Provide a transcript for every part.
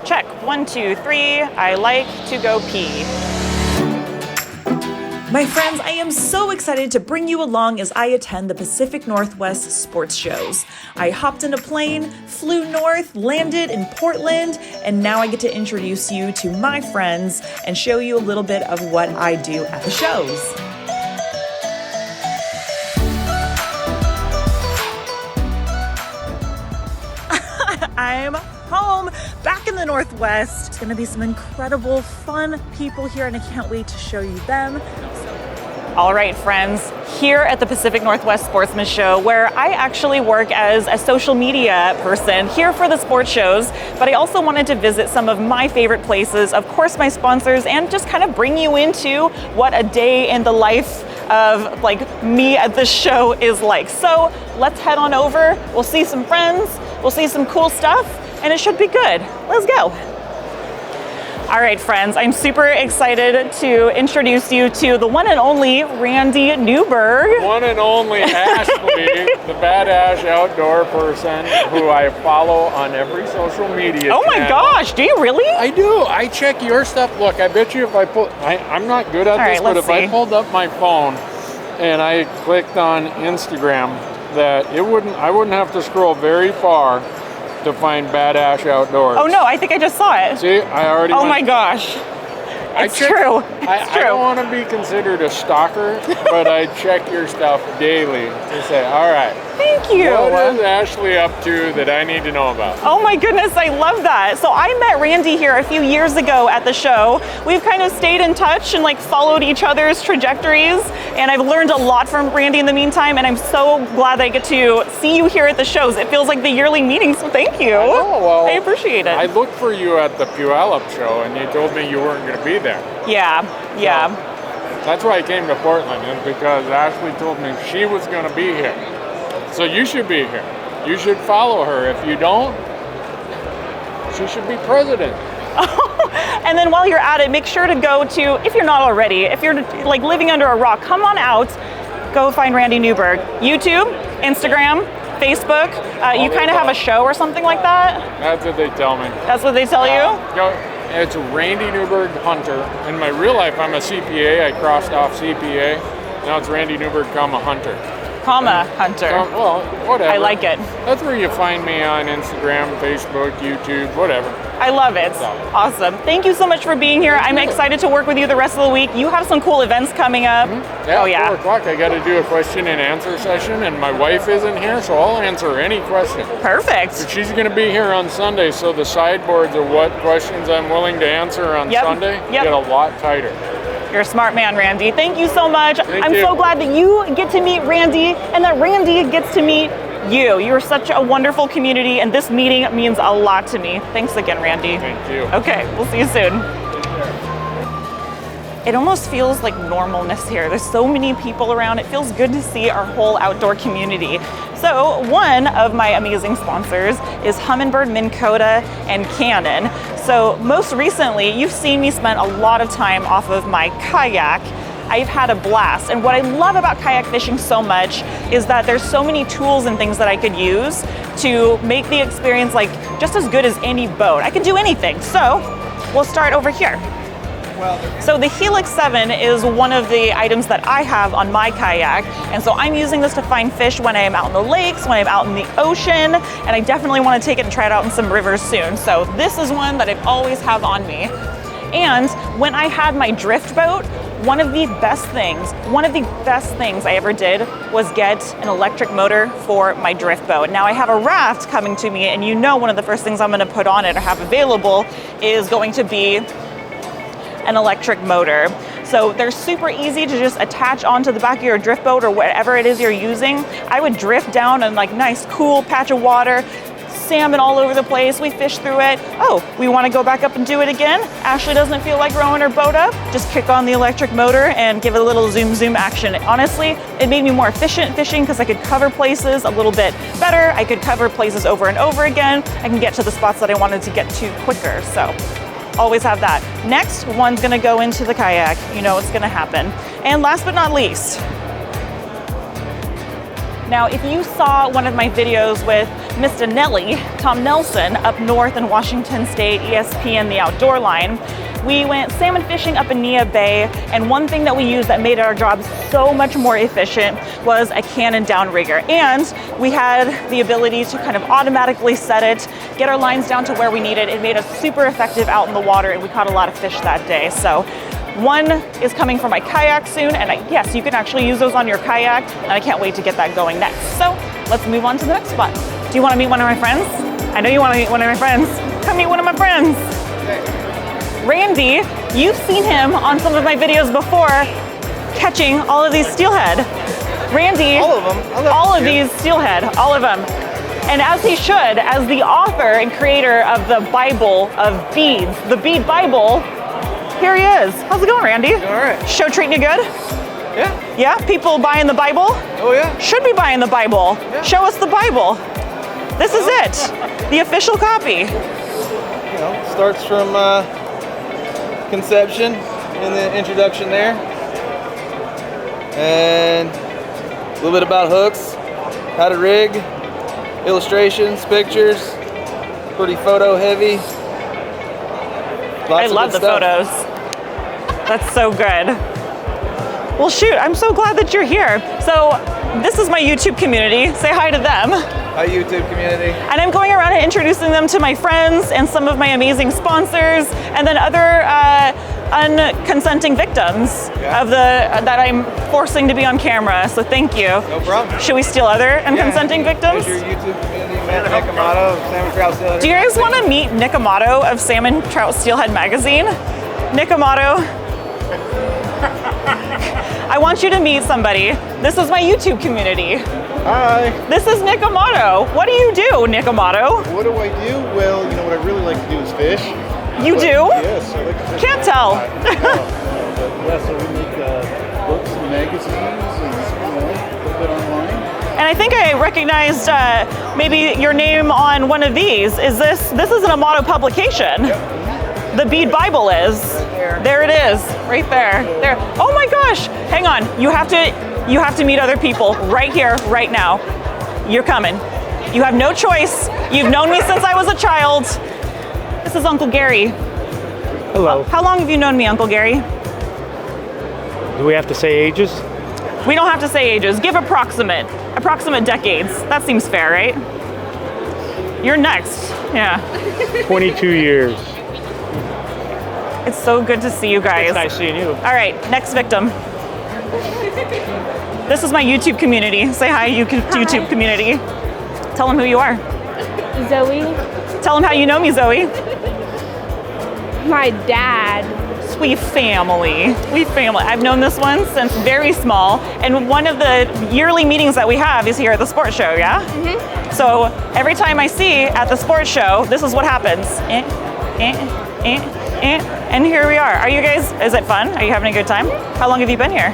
Check, 1, 2, 3, I like to go pee. My friends, I am so excited to bring you along as I attend the Pacific Northwest sports shows. I hopped in a plane, flew north, landed in Portland, and now I get to introduce you to my friends and show you a little bit of what I do at the shows. I'm home, back in the Northwest. It's gonna be some incredible, fun people here, and I can't wait to show you them. All right, friends, here at the Pacific Northwest Sportsman Show, where I actually work as a social media person here for the sports shows, but I also wanted to visit some of my favorite places, of course my sponsors, and just kind of bring you into what a day in the life of like me at the show is like. So let's head on over, we'll see some friends, we'll see some cool stuff, and it should be good. Let's go. All right, friends, I'm super excited to introduce you to the one and only Randy Newberg. One and only Ashley, the badass outdoor person who I follow on every social media Oh my gosh, do you really? I do. I check your stuff. Look, I bet you if I pull, I'm not good at this, but if I pulled up my phone and I clicked on Instagram, that I wouldn't have to scroll very far to find Badass Outdoors. Oh no, I think I just saw it. See, I already my gosh. It's true. I don't want to be considered a stalker, but I check your stuff daily to say, all right. Thank you. What is Ashley up to that I need to know about? Oh my goodness, I love that. So I met Randy here a few years ago at the show. We've kind of stayed in touch and like followed each other's trajectories, and I've learned a lot from Randy in the meantime, and I'm so glad that I get to see you here at the shows. It feels like the yearly meeting, so thank you. I know, well, I appreciate it. I looked for you at the Puyallup show, and you told me you weren't going to be there. Yeah. So that's why I came to Portland, is because Ashley told me she was going to be here. So you should be here. You should follow her. If you don't, she should be president. And then while you're at it, make sure to go to, if you're not already, if you're like living under a rock, come on out, go find Randy Newberg. YouTube, Instagram, Facebook. You kind of have a show or something like that? That's what they tell me. That's what they tell you? It's Randy Newberg Hunter. In my real life, I'm a CPA. I crossed off CPA. Now it's Randy Newberg, Hunter. Hunter. Well, whatever. I like it. That's where you find me on Instagram, Facebook, YouTube, whatever. I love it. Awesome. Thank you so much for being here. I'm excited to work with you the rest of the week. You have some cool events coming up. Mm-hmm. Yeah, 4 o'clock. I got to do a question and answer session, and my wife isn't here, so I'll answer any question. Perfect. But she's going to be here on Sunday, so the sideboards of what questions I'm willing to answer on Sunday get a lot tighter. You're a smart man, Randy. Thank you so much. I'm so glad that you get to meet Randy and that Randy gets to meet you. You're such a wonderful community, and this meeting means a lot to me. Thanks again, Randy. Thank you. Okay, we'll see you soon. It almost feels like normalness here. There's so many people around. It feels good to see our whole outdoor community. So one of my amazing sponsors is Humminbird, Minn Kota, and Canon. So most recently, you've seen me spend a lot of time off of my kayak. I've had a blast. And what I love about kayak fishing so much is that there's so many tools and things that I could use to make the experience like just as good as any boat. I can do anything. So we'll start over here. So the Helix 7 is one of the items that I have on my kayak, and so I'm using this to find fish when I am out in the lakes, when I'm out in the ocean, and I definitely want to take it and try it out in some rivers soon. So this is one that I always have on me. And when I had my drift boat, one of the best things I ever did was get an electric motor for my drift boat. Now I have a raft coming to me, and you know one of the first things I'm going to put on it or have available is going to be an electric motor. So they're super easy to just attach onto the back of your drift boat or whatever it is you're using. I would drift down a nice cool patch of water, salmon all over the place. We fish through it. Oh, we want to go back up and do it again? Ashley doesn't feel like rowing her boat up? Just kick on the electric motor and give it a little zoom action. Honestly, it made me more efficient fishing because I could cover places a little bit better. I could cover places over and over again. I can get to the spots that I wanted to get to quicker. So always have that. Next, one's gonna go into the kayak. You know what's gonna happen. And last but not least, now if you saw one of my videos with Mr. Nelly, Tom Nelson, up north in Washington State, ESPN The Outdoor Line. We went salmon fishing up in Nia Bay, and one thing that we used that made our job so much more efficient was a Cannon downrigger. And we had the ability to kind of automatically set it, get our lines down to where we needed. It made us super effective out in the water, and we caught a lot of fish that day. So one is coming for my kayak soon, and yes, you can actually use those on your kayak, and I can't wait to get that going next. So let's move on to the next spot. Do you want to meet one of my friends? I know you want to meet one of my friends. Come meet one of my friends. Randy, you've seen him on some of my videos before, catching all of these steelhead. Randy, all of them. All of these steelhead, all of them. And as he should, as the author and creator of the Bible of beads, the Bead Bible, here he is. How's it going, Randy? All right. Show treating you good? Yeah. Yeah, people buying the Bible? Oh yeah. Should be buying the Bible. Yeah. Show us the Bible. This is it, the official copy. You know, starts from conception in the introduction there, and a little bit about hooks, how to rig, illustrations, pictures, pretty photo heavy. I love the photos. That's so good. Well, shoot, I'm so glad that you're here. So this is my YouTube community. Say hi to them. Hi, YouTube community. And I'm going around and introducing them to my friends and some of my amazing sponsors, and then other unconsenting victims of that I'm forcing to be on camera. So thank you. No problem. Should we steal other unconsenting victims? Here's your YouTube community, Nick Amato of Salmon Trout Steelhead. Do you guys want to meet Nick Amato of Salmon Trout Steelhead Magazine? Nick Amato. I want you to meet somebody. This is my YouTube community. Hi. This is Nick Amato. What do you do, Nick Amato? What do I do? Well, you know what I really like to do is fish. You do? Yes, I like to fish. Can't tell. But yeah, so we make books and magazines and a little bit online. And I think I recognized maybe your name on one of these. This is an Amato publication. Yep. The Bead Bible is. Right there. There it is, right there. There. Oh my gosh! Hang on. You have to meet other people right here, right now. You're coming. You have no choice. You've known me since I was a child. This is Uncle Gary. Hello. How long have you known me, Uncle Gary? Do we have to say ages? We don't have to say ages. Give approximate decades. That seems fair, right? You're next. Yeah. 22 years. It's so good to see you guys. It's nice seeing you. All right, next victim. This is my YouTube community. Say hi, YouTube community. Tell them who you are. Zoe, Tell them how you know me, Zoe. my dad. We family. I've known this one since very small, and one of the yearly meetings that we have is here at the sports show, yeah? Mm-hmm. So every time I see at the sports show, this is what happens. And here we are. Are you guys, is it fun? Are you having a good time? How long have you been here?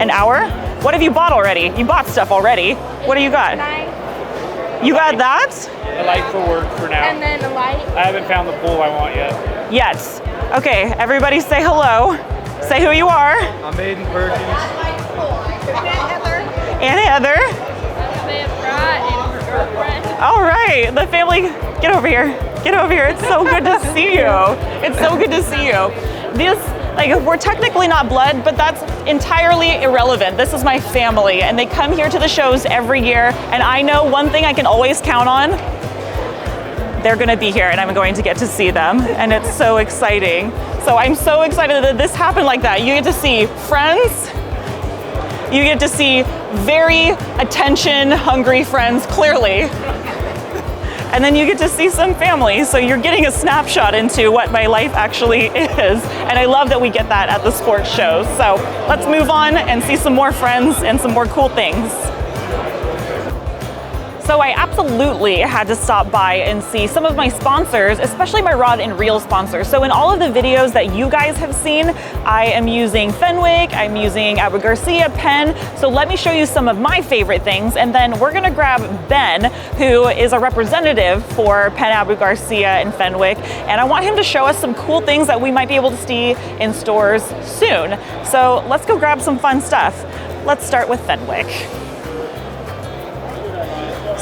An hour? What have you bought already? You bought stuff already. What do you got? You got that? A light for work for now. And then a light. I haven't found the pool I want yet. Yes. Okay, everybody say hello. Say who you are. I'm Aiden Perkins. And Heather. All right, the family, get over here. Get over here. It's so good to see you. It's so good to see you. We're technically not blood, but that's entirely irrelevant. This is my family, and they come here to the shows every year, and I know one thing I can always count on. They're gonna be here, and I'm going to get to see them, and it's so exciting. So I'm so excited that this happened like that. You get to see friends. You get to see very attention-hungry friends, clearly. And then you get to see some family, so you're getting a snapshot into what my life actually is. And I love that we get that at the sports shows. So let's move on and see some more friends and some more cool things. So I absolutely had to stop by and see some of my sponsors, especially my rod and reel sponsors. So in all of the videos that you guys have seen, I am using Fenwick, I'm using Abu Garcia pen. So let me show you some of my favorite things, and then we're gonna grab Ben, who is a representative for Penn Abu Garcia and Fenwick, and I want him to show us some cool things that we might be able to see in stores soon. So let's go grab some fun stuff. Let's start with Fenwick.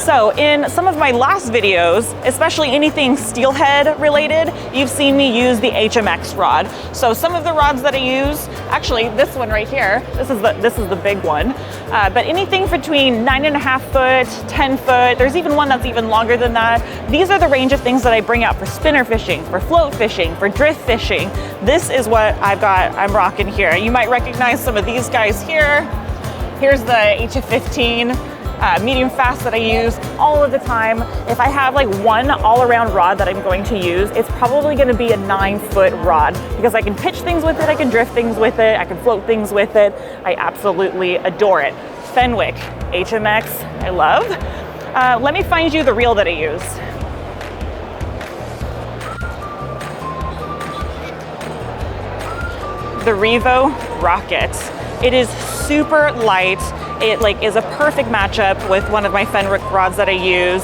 So in some of my last videos, especially anything steelhead related, you've seen me use the HMX rod. So some of the rods that I use, actually this one right here, this is the big one, but anything between 9.5 foot, 10 foot, there's even one that's even longer than that. These are the range of things that I bring out for spinner fishing, for float fishing, for drift fishing. This is what I'm rocking here. You might recognize some of these guys here. Here's the HF15. Medium fast that I use all of the time. If I have like one all-around rod that I'm going to use, it's probably going to be a 9-foot rod because I can pitch things with it, I can drift things with it, I can float things with it. I absolutely adore it. Fenwick HMX, I love. Let me find you the reel that I use. The Revo Rocket. It is super light. It is a perfect matchup with one of my Fenwick rods that I use.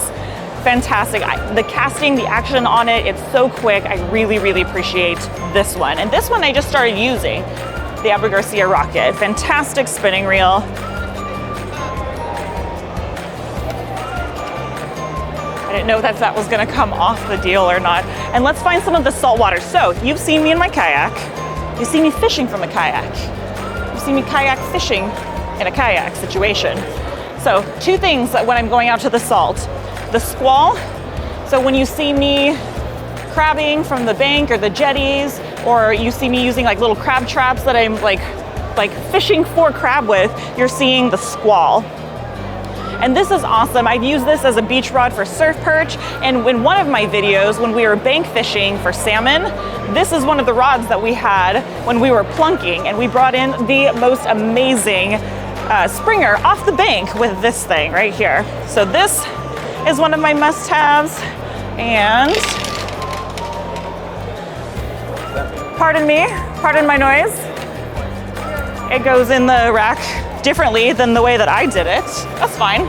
Fantastic. The casting, the action on it, it's so quick. I really, really appreciate this one. And this one I just started using, the Abu Garcia Rocket. Fantastic spinning reel. I didn't know that was gonna come off the deal or not. And let's find some of the saltwater. So you've seen me in my kayak. You've seen me fishing from a kayak. You've seen me kayak fishing in a kayak situation. So two things when I'm going out to the salt. The squall, so when you see me crabbing from the bank or the jetties, or you see me using like little crab traps that I'm like fishing for crab with, you're seeing the squall. And this is awesome. I've used this as a beach rod for surf perch, and in one of my videos when we were bank fishing for salmon, this is one of the rods that we had when we were plunking, and we brought in the most amazing springer off the bank with this thing right here. So this is one of my must-haves, and pardon my noise. It goes in the rack differently than the way that I did it. That's fine.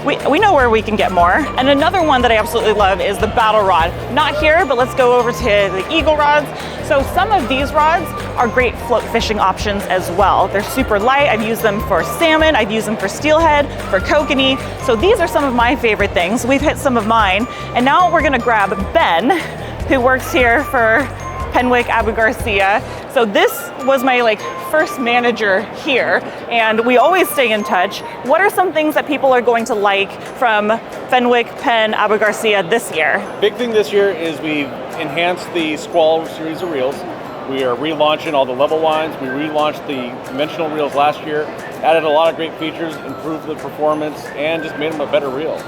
We know where we can get more. And another one that I absolutely love is the battle rod. Not here, but let's go over to the eagle rods. So some of these rods are great float fishing options as well. They're super light. I've used them for salmon. I've used them for steelhead, for kokanee. So these are some of my favorite things. We've hit some of mine. And now we're gonna grab Ben, who works here for Fenwick Abu Garcia. So this was my first manager here, and we always stay in touch. What are some things that people are going to like from Fenwick Penn Abu Garcia this year? Big thing this year is we've enhanced the Squall series of reels. We are relaunching all the level lines. We relaunched the conventional reels last year, added a lot of great features, improved the performance, and just made them a better reel.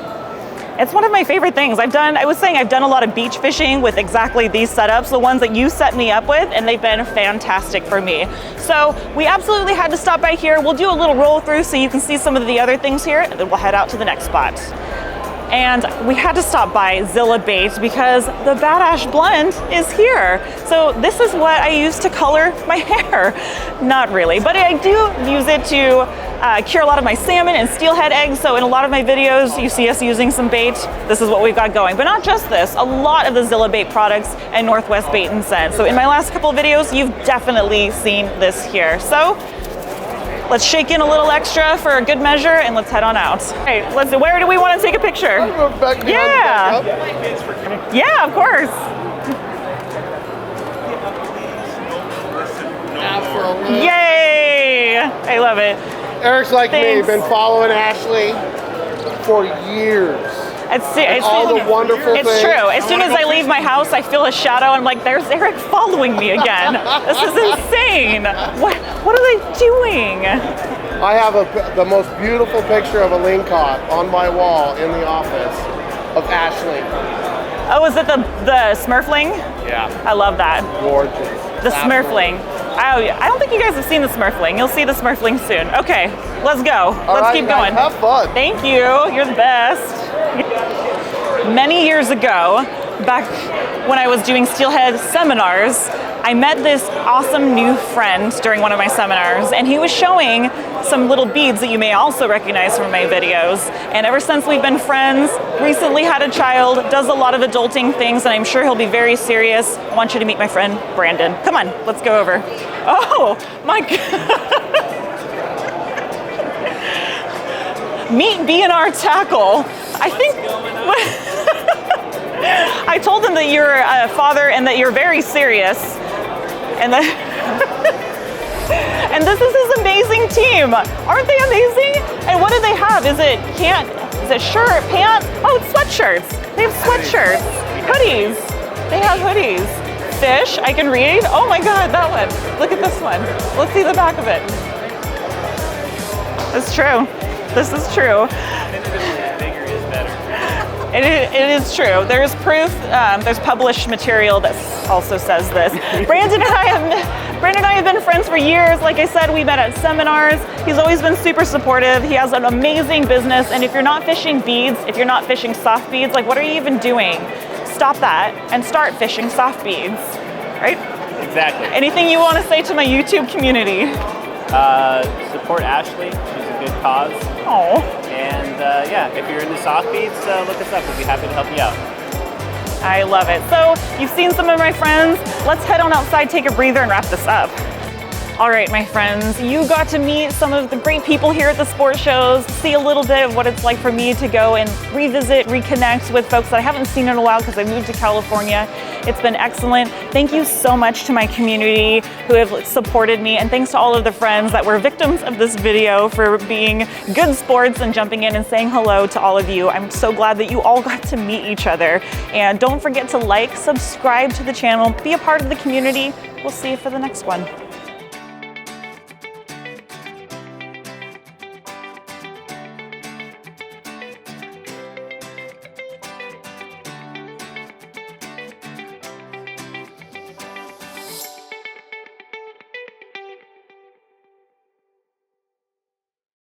It's one of my favorite things. I've done a lot of beach fishing with exactly these setups, the ones that you set me up with, and they've been fantastic for me. So we absolutely had to stop by here. We'll do a little roll through so you can see some of the other things here, and then we'll head out to the next spot. And we had to stop by Zilla Bait because the Bad Ash Blend is here. So this is what I use to color my hair. Not really, but I do use it to cure a lot of my salmon and steelhead eggs. So in a lot of my videos, you see us using some bait. This is what we've got going. But not just this, a lot of the Zilla Bait products and Northwest Bait and Scent. So in my last couple of videos, you've definitely seen this here. So let's shake in a little extra for a good measure and let's head on out. Hey, where do we want to take a picture? Yeah. Yeah, of course. Absolutely. Yay! I love it. Eric's like Thanks. me, been following Ashley for years. It's all the wonderful It's things. true. As soon as I leave my house, I feel a shadow. I'm like, there's Eric following me again. This is insane. What are they doing? I have the most beautiful picture of a lingcod on my wall in the office of Ashley. Oh, is it the Smurfling? Yeah. I love that. Gorgeous. The Smurfling. I don't think you guys have seen the Smurfling. You'll see the Smurfling soon. Okay, let's go. Let's keep going. Have fun. Thank you. You're the best. Many years ago, back when I was doing steelhead seminars, I met this awesome new friend during one of my seminars, and he was showing some little beads that you may also recognize from my videos. And ever since we've been friends, recently had a child, does a lot of adulting things, and I'm sure he'll be very serious. I want you to meet my friend, Brandon. Come on, let's go over. Oh, my God. Meet BNR Tackle. I think I told them that you're a father and that you're very serious, and that and this is his amazing team. Aren't they amazing? And what do they have? Is it shirt, pants? Oh, it's sweatshirts. They have sweatshirts, hoodies. They have hoodies. Fish, I can read. Oh my God, that one. Look at this one. Let's see the back of it. It's true. This is true. Bigger is better. It is true. There's proof. There's published material that also says this. Brandon and I have been friends for years. Like I said, we met at seminars. He's always been super supportive. He has an amazing business. And if you're not fishing beads, if you're not fishing soft beads, like what are you even doing? Stop that and start fishing soft beads, right? Exactly. Anything you want to say to my YouTube community? Support Ashley. She's a good cause. Oh. And yeah, if you're into soft beads, look us up. We'll be happy to help you out. I love it. So you've seen some of my friends. Let's head on outside, take a breather, and wrap this up. All right, my friends, you got to meet some of the great people here at the sports shows, see a little bit of what it's like for me to go and revisit, reconnect with folks that I haven't seen in a while because I moved to California. It's been excellent. Thank you so much to my community who have supported me, and thanks to all of the friends that were victims of this video for being good sports and jumping in and saying hello to all of you. I'm so glad that you all got to meet each other. And don't forget to like, subscribe to the channel, be a part of the community. We'll see you for the next one.